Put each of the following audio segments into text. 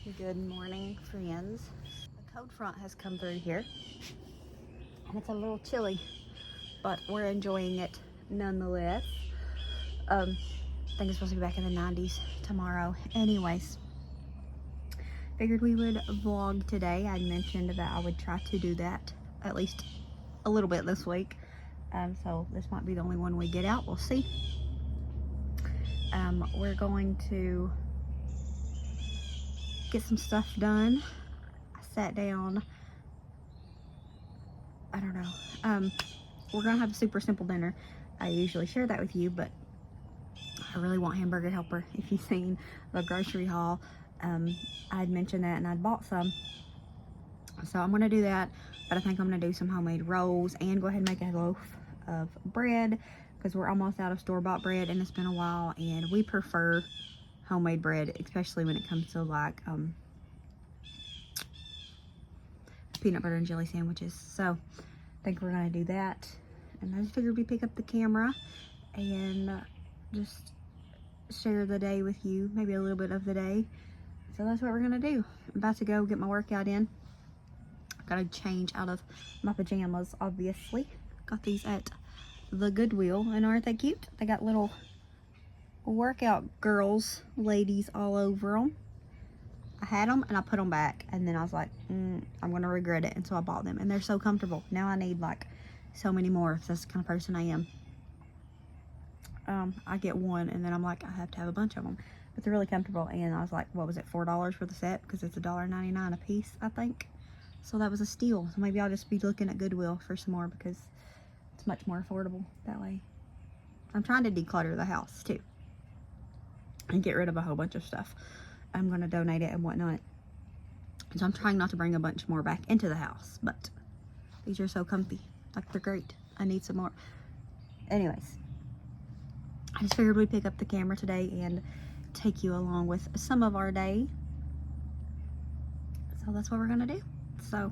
Good morning, friends. A cold front has come through here, and it's a little chilly, but we're enjoying it nonetheless. I think it's supposed to be back in the 90s tomorrow. Anyways, figured we would vlog today. I mentioned that I would try to do that at least a little bit this week. So this might be the only one we get out. We'll see. We're going to get some stuff done. I sat down. I don't know. We're gonna have a super simple dinner. I usually share that with you, but I really want hamburger helper. If you've seen the grocery haul, I had mentioned that and I'd bought some. So I'm gonna do that, but I think I'm gonna do some homemade rolls and go ahead and make a loaf of bread because we're almost out of store-bought bread and it's been a while, and we prefer homemade bread, especially when it comes to like peanut butter and jelly sandwiches. So I think we're gonna do that, and I just figured we'd pick up the camera and just share the day with you, maybe a little bit of the day. So that's what we're gonna do. I'm about to go get my workout in. Gotta change out of my pajamas, obviously. Got these at the Goodwill, and aren't they cute? They got little workout girls, ladies all over them. I had them and I put them back, and then I was like, I'm gonna regret it, and so I bought them, and they're so comfortable. Now I need like so many more, if that's the kind of person I am. I get one and then I'm like, I have to have a bunch of them, but they're really comfortable. And I was like, what was it, $4 for the set, because it's $1.99 a piece, I think. So that was a steal. So maybe I'll just be looking at Goodwill for some more because it's much more affordable that way. I'm trying to declutter the house too and get rid of a whole bunch of stuff. I'm going to donate it and whatnot. So I'm trying not to bring a bunch more back into the house, but these are so comfy. Like, they're great. I need some more. Anyways, I just figured we'd pick up the camera today and take you along with some of our day. So that's what we're going to do. So,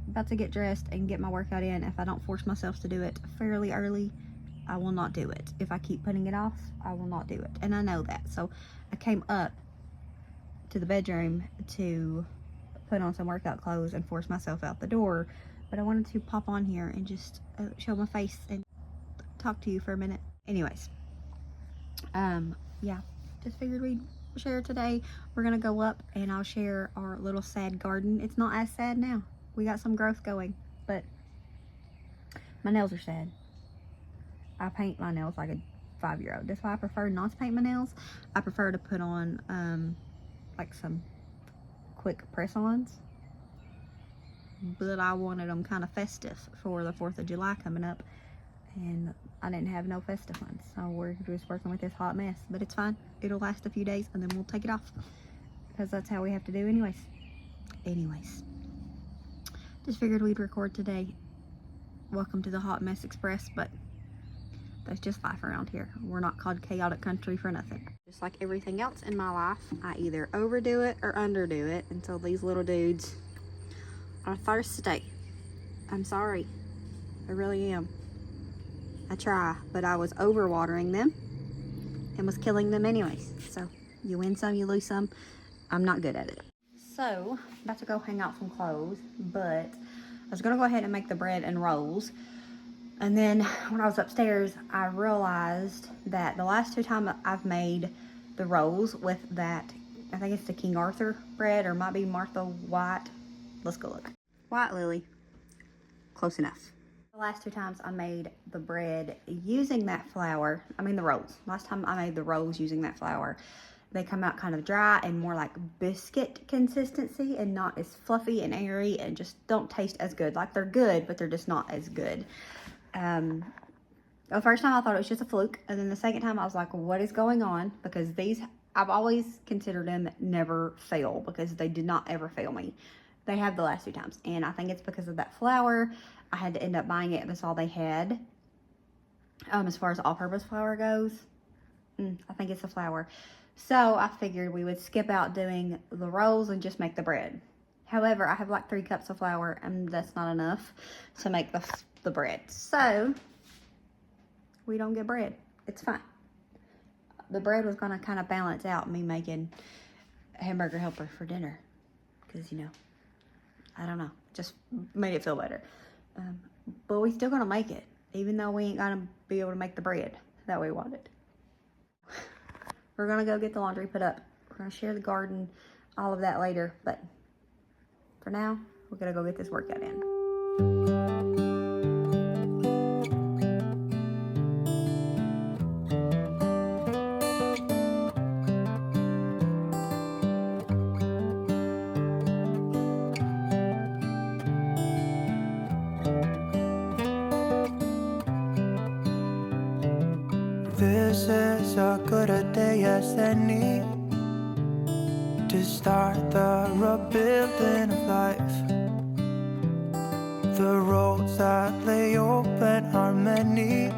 about to get dressed and get my workout in. If I don't force myself to do it fairly early, I will not do it. If I keep putting it off, I will not do it. And I know that. So I came up to the bedroom to put on some workout clothes and force myself out the door. But I wanted to pop on here and just show my face and talk to you for a minute. Anyways, yeah, just figured we'd share today. We're gonna go up and I'll share our little sad garden. It's not as sad now. We got some growth going, but my nails are sad. I paint my nails like a 5-year-old. That's why I prefer not to paint my nails. I prefer to put on like some quick press-ons, but I wanted them kind of festive for the 4th of July coming up, and I didn't have no festive ones, so we're just working with this hot mess. But it's fine. It'll last a few days and then we'll take it off because that's how we have to do anyways. Just figured we'd record today. Welcome to the Hot Mess Express, but that's just life around here. We're not called chaotic country for nothing. Just like everything else in my life, I either overdo it or underdo it until these little dudes are thirsty. I'm sorry. I really am. I try, but I was overwatering them and was killing them anyways. So you win some, you lose some. I'm not good at it. So, about to go hang out some clothes, but I was gonna go ahead and make the bread and rolls. And then when I was upstairs, I realized that the last 2 times I've made the rolls with that, I think it's the King Arthur bread, or might be Martha White. Let's go look. White Lily. Close enough. The last 2 times I made the bread using that flour, the rolls. Last time I made the rolls using that flour, they come out kind of dry and more like biscuit consistency and not as fluffy and airy and just don't taste as good. Like, they're good, but they're just not as good. The first time I thought it was just a fluke, and then the second time I was like, what is going on? Because these, I've always considered them never fail, because they did not ever fail me. They have the last 2 times, and I think it's because of that flour. I had to end up buying it, and that's all they had. As far as all-purpose flour goes, I think it's the flour. So I figured we would skip out doing the rolls and just make the bread. However, I have like 3 cups of flour, and that's not enough to make the bread. So we don't get bread. It's fine. The bread was going to kind of balance out me making hamburger helper for dinner. Because, you know, I don't know. Just made it feel better. But we still gonna make it. Even though we ain't gonna be able to make the bread that we wanted. We're gonna go get the laundry put up. We're gonna share the garden, all of that later. But for now, we're gonna go get this workout in. This is a good a day as any to start the rebuilding of life. The roads that lay open are many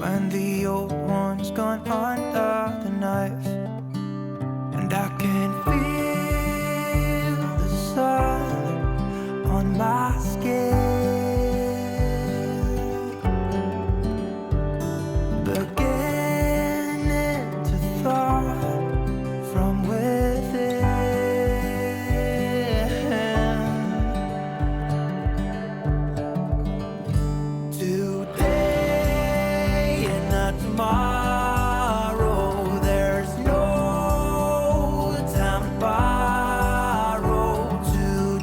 when the old one's gone under the knife. And I can feel the sun on my skin, beginning to thaw from within. Today and not tomorrow, there's no time to borrow.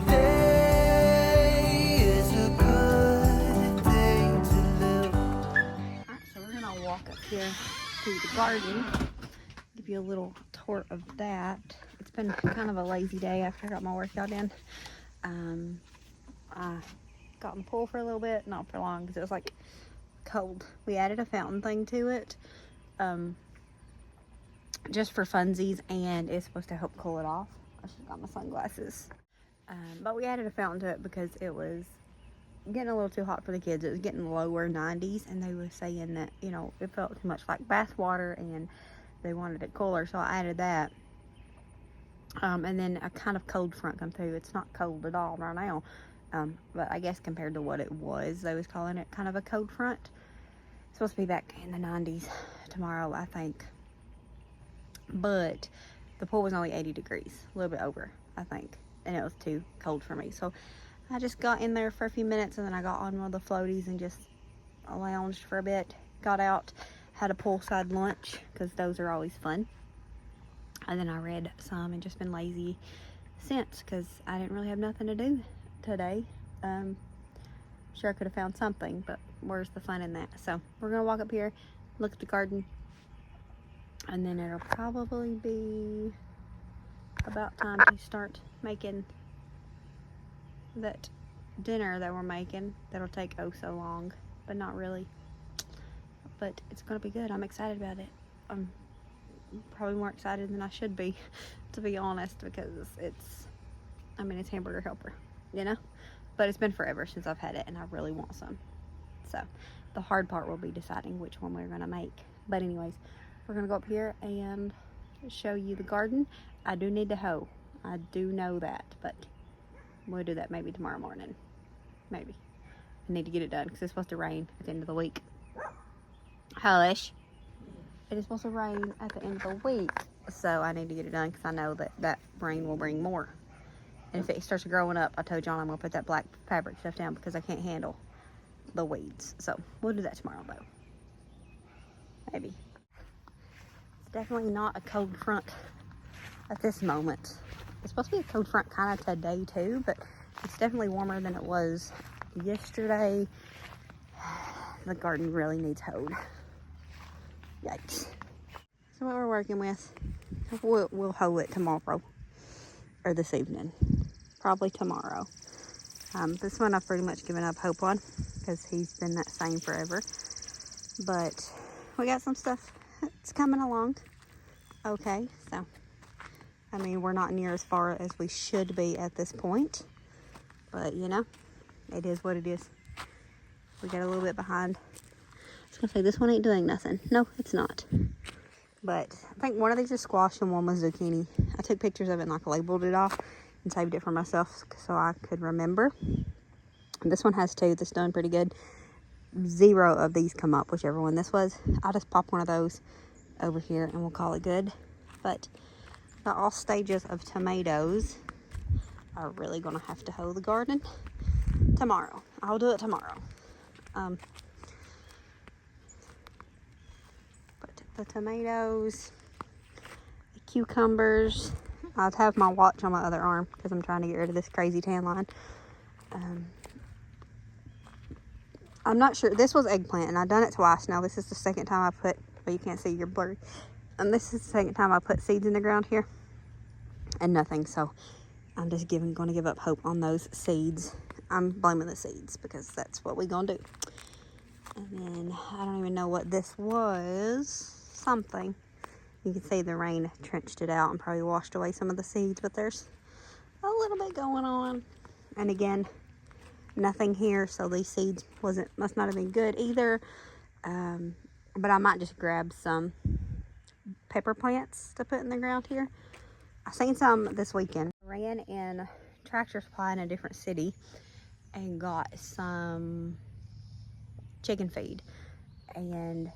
Today is a good day to live. Alright, so we're gonna walk up here to the garden. Give you a little tour of that. It's been kind of a lazy day after I got my workout in. I got in the pool for a little bit, not for long because it was like cold. We added a fountain thing to it, just for funsies, and it's supposed to help cool it off. I should have got my sunglasses. But we added a fountain to it because it was getting a little too hot for the kids. It was getting lower 90s, and they were saying that, you know, it felt too much like bath water and they wanted it cooler, so I added that. And then a kind of cold front come through. It's not cold at all right now, but I guess compared to what it was, they was calling it kind of a cold front. It's supposed to be back in the 90s tomorrow, I think. But the pool was only 80 degrees, a little bit over, I think, and it was too cold for me. So I just got in there for a few minutes, and then I got on one of the floaties and just lounged for a bit, got out, had a poolside lunch, because those are always fun. And then I read some and just been lazy since, because I didn't really have nothing to do today. Sure, I could have found something, but where's the fun in that? So we're gonna walk up here, look at the garden, and then it'll probably be about time to start making that dinner that we're making. That'll take oh so long, but not really. But it's gonna be good. I'm excited about it. I'm probably more excited than I should be, to be honest, because it's hamburger helper, you know? But it's been forever since I've had it, and I really want some. So the hard part will be deciding which one we're gonna make. But anyways, we're gonna go up here and show you the garden. I do need to hoe. I do know that, but we'll do that maybe tomorrow morning. Maybe. I need to get it done because it's supposed to rain at the end of the week. Hush. It is supposed to rain at the end of the week, so I need to get it done because I know that that rain will bring more. And if it starts growing up, I told John I'm gonna put that black fabric stuff down because I can't handle the weeds. So we'll do that tomorrow though. Maybe. It's definitely not a cold front at this moment. It's supposed to be a cold front kind of today too, but it's definitely warmer than it was yesterday. The garden really needs hoed. Yikes. So what we're working with, we'll hoe it tomorrow, or this evening, probably tomorrow. This one I've pretty much given up hope on because he's been that same forever. But we got some stuff that's coming along. Okay, so I mean, we're not near as far as we should be at this point, but you know, it is what it is. We got a little bit behind. I was gonna say this one ain't doing nothing. No, it's not. But I think one of these is squash and one was zucchini. I took pictures of it and like labeled it off and saved it for myself so I could remember. And this one has two that's done pretty good. 0 of these come up, whichever one this was. I'll just pop one of those over here and we'll call it good. But the all stages of tomatoes are really gonna have to hoe the garden tomorrow. I'll do it tomorrow. But the tomatoes, the cucumbers, I'd have my watch on my other arm because I'm trying to get rid of this crazy tan line. I'm not sure. This was eggplant, and I've done it twice now. This is the second time I put, well, you can't see, you're blurry. And this is the second time I put seeds in the ground here, and nothing. So I'm just going to give up hope on those seeds. I'm blaming the seeds because that's what we're going to do. And then I don't even know what this was. Something. You can see the rain trenched it out and probably washed away some of the seeds, but there's a little bit going on. And again, nothing here, so these seeds must not have been good either. But I might just grab some pepper plants to put in the ground here. I seen some this weekend. Ran in Tractor Supply in a different city and got some chicken feed and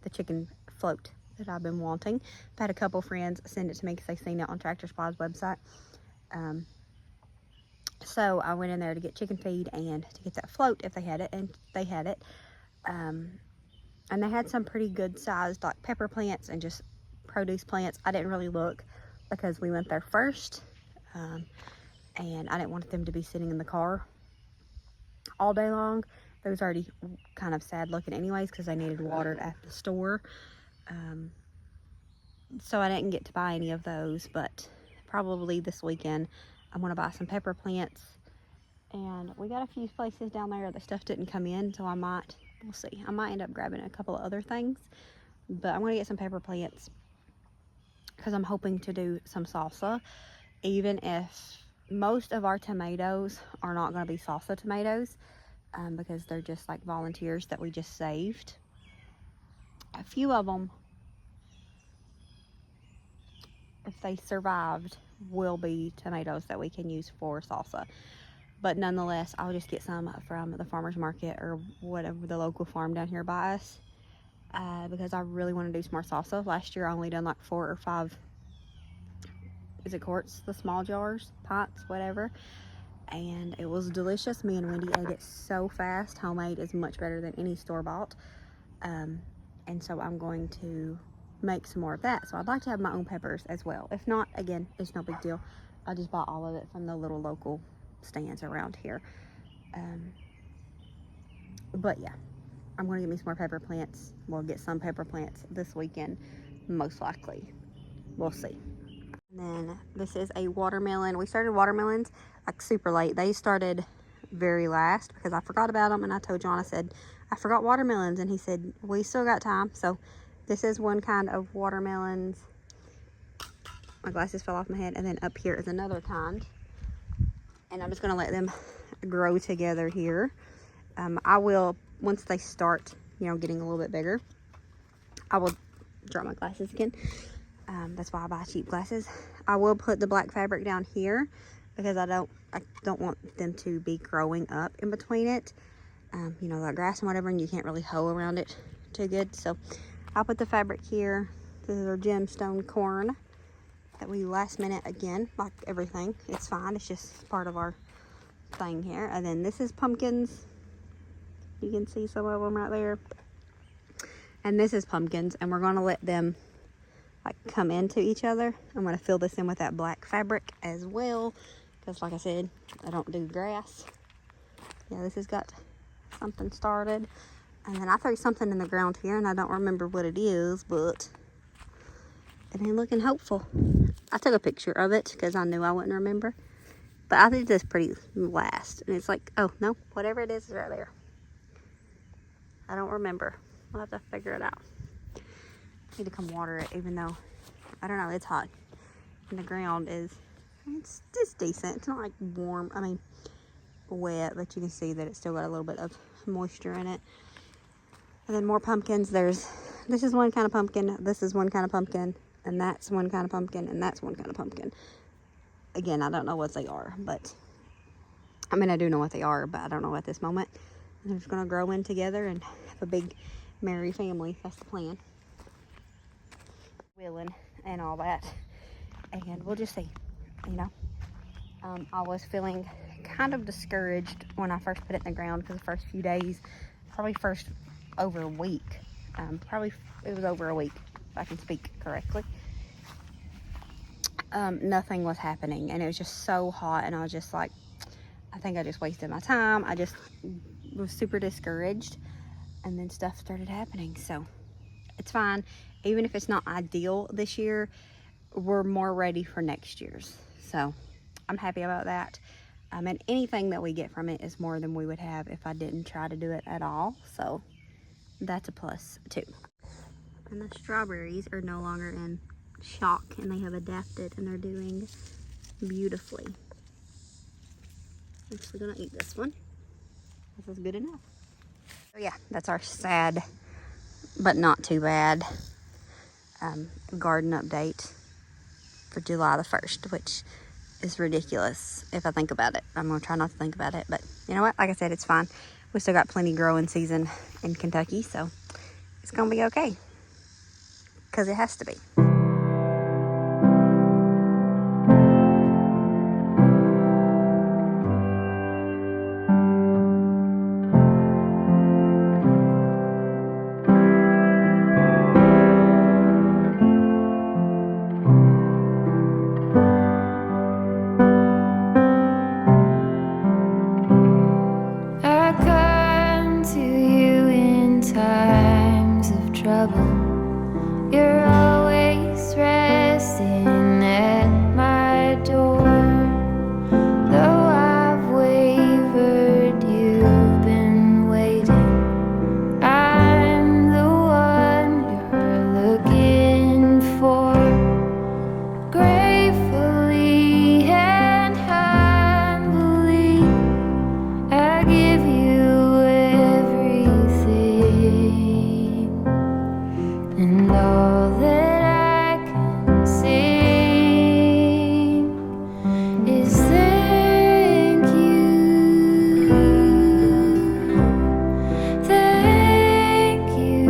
the chicken float that I've been wanting. I've had a couple friends send it to me because they seen it on Tractor Supply's website. So I went in there to get chicken feed and to get that float if they had it, and they had it. And they had some pretty good sized like pepper plants and just produce plants. I didn't really look because we went there first, and I didn't want them to be sitting in the car all day long. They was already kind of sad looking anyways because they needed watered at the store. So I didn't get to buy any of those, but probably this weekend I'm going to buy some pepper plants. And we got a few places down there that stuff didn't come in, so we'll see. I might end up grabbing a couple of other things, but I'm going to get some pepper plants because I'm hoping to do some salsa, even if most of our tomatoes are not going to be salsa tomatoes, because they're just like volunteers that we just saved. A few of them, if they survived, will be tomatoes that we can use for salsa. But nonetheless, I'll just get some from the farmer's market or whatever the local farm down here by us, because I really want to do some more salsa. Last year I only done like 4 or 5, is it quarts, the small jars, pints, whatever, and it was delicious. Me and Wendy ate it so fast. Homemade is much better than any store-bought, and so I'm going to make some more of that. So I'd like to have my own peppers as well. If not, again, it's no big deal. I just bought all of it from the little local stands around here. But yeah, I'm going to get me some more pepper plants. We'll get some pepper plants this weekend, most likely. We'll see. And then this is a watermelon. We started watermelons like super late. They started very last because I forgot about them, and I told John, I said, I forgot watermelons, and he said, we still got time. So this is one kind of watermelons. My glasses fell off my head. And then up here is another kind. And I'm just going to let them grow together here. I will, once they start, getting a little bit bigger, I will drop my glasses again. That's why I buy cheap glasses. I will put the black fabric down here because I don't want them to be growing up in between it. Like grass and whatever, and you can't really hoe around it too good. So I'll put the fabric here. This is our gemstone corn that we last minute again, like everything. It's fine. It's just part of our thing here. And then this is pumpkins. You can see some of them right there. And this is pumpkins, and we're going to let them like come into each other. I'm going to fill this in with that black fabric as well, because like I said, I don't do grass. Yeah, this has got something started. And then I threw something in the ground here, and I don't remember what it is, but it ain't looking hopeful. I took a picture of it because I knew I wouldn't remember. But I think this pretty last. And it's like, oh no, whatever it is right there. I don't remember. We'll have to figure it out. I need to come water it, even though, I don't know, it's hot. And the ground it's decent. It's not like warm, wet, but you can see that it's still got a little bit of moisture in it. And then more pumpkins. This is one kind of pumpkin, this is one kind of pumpkin, and that's one kind of pumpkin, and that's one kind of pumpkin. Again, I don't know what they are, but I do know what they are, but I don't know at this moment. And they're just going to grow in together and have a big merry family. That's the plan. Willing and all that. and we'll just see, you know. I was feeling kind of discouraged when I first put it in the ground because the first few days, probably first over a week, probably it was over a week, if I can speak correctly. Nothing was happening, and it was just so hot, and I was just like, I think I just wasted my time. I just was super discouraged, and then stuff started happening. So it's fine. Even if it's not ideal this year, we're more ready for next year's. So I'm happy about that. And anything that we get from it is more than we would have if I didn't try to do it at all. So that's a plus too. And the strawberries are no longer in shock, and they have adapted, and they're doing beautifully. I'm actually gonna eat this one. This is good enough. So yeah, that's our sad but not too bad garden update for July the 1st, which is ridiculous if I think about it. I'm gonna try not to think about it, but you know what, like I said, it's fine. We still got plenty growing season in Kentucky, so it's gonna be okay, because it has to be. You're always resting at my door. Though I've wavered, you've been waiting. I'm the one you're looking for. Gratefully and humbly, I give you everything. And all that I can sing is thank you, thank you,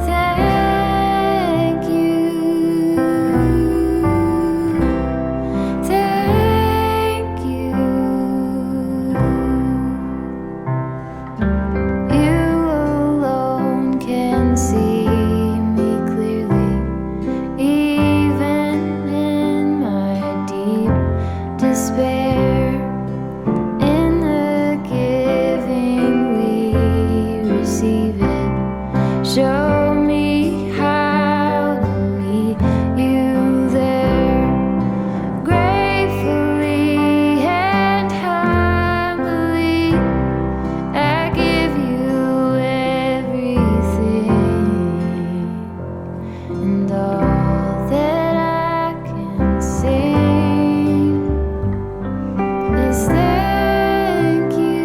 thank you, thank you. You alone can see me clearly, even in my deep despair. In the giving we receive it. Show me how to meet you there. Gratefully and humbly, I give you everything. And all that I can sing is thank you,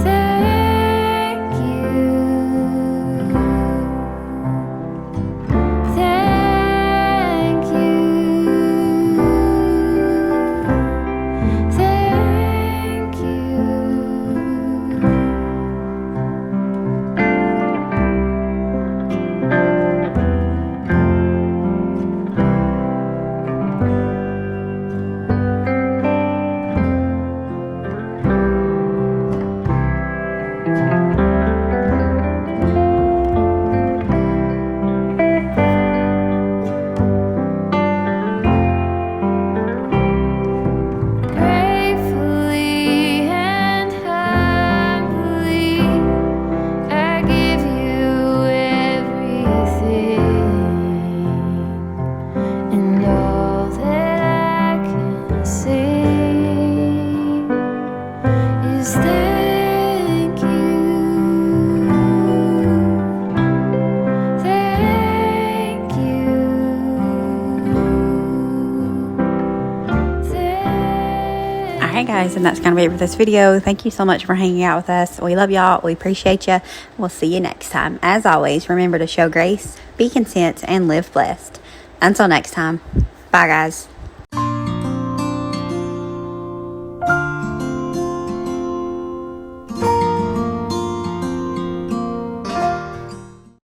thank you, thank you, thank you. Gratefully and humbly, I give you everything. And all that I can sing is thank you, thank you, Alright guys, and that's gonna be it for this video. Thank you so much for hanging out with us. We love y'all. We appreciate you. We'll see you next time. As always, remember to show grace, be content, and live blessed. Until next time, bye guys.